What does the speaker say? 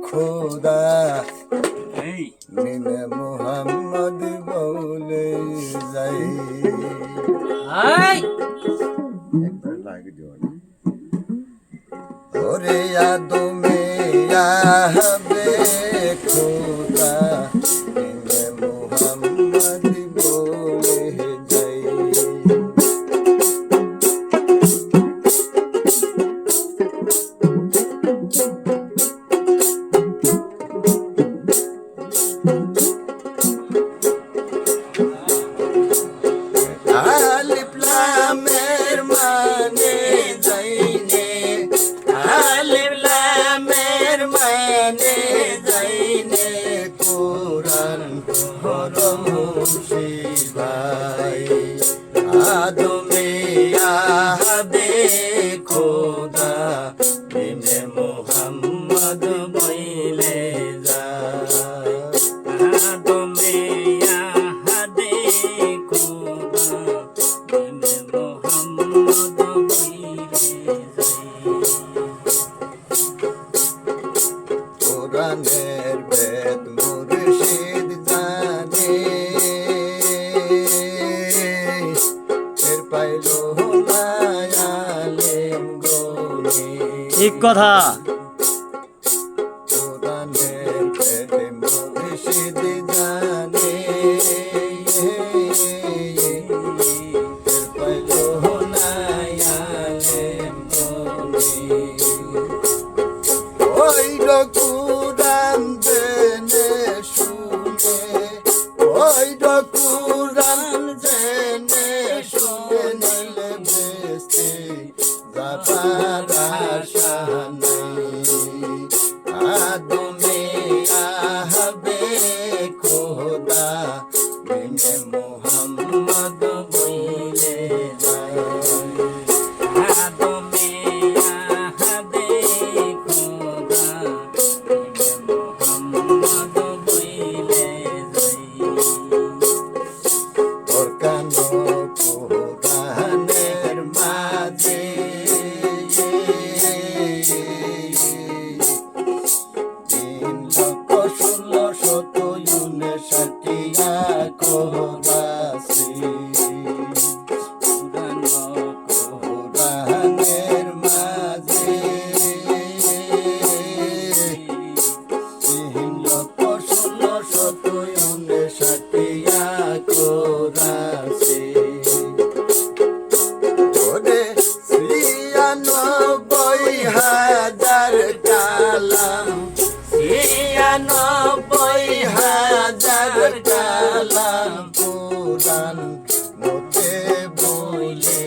খোদা বিনে মোহাম্মদ বলে যাই ওরে আদমে আহবে খোদা বিনে মোহাম্মদ বলে যাই আলিফ লামের মানে যাইনে আলিফ লামের মানে যাইনে কোরআন হরম শিবাই আদমে আহবে খোদা বিনে মোহাম্মদ বইলে যা আদমে আহবে খোদা বিনে মোহাম্মদ বইলে কোরআনের বেদ মুর্শিদ জানে এর পাইলো না আলেম গনি ঠিক কথা কোরআনের বেদ মুর্শিদ জানে এর পাইলো না আলেম গনি ওই কুরান জেনে শুনে ওই কুরান জেনে শুনে নিলে বেস্তে যাবার আশা নেই আদমে আহবে খোদা বিনে মোহাম্মদ বইলে যায় আদমে আহবে খোদা বিনে মোহাম্মদ বইলে যায় ওর কান কোরআনের মাঝে 3,16,59 কোরাসি পুরানো কোরআনের মাঝে 3,16,59 কোরাসি ওরে 96,000 কালাম 96,000 কালাম কোরআন মতে বলে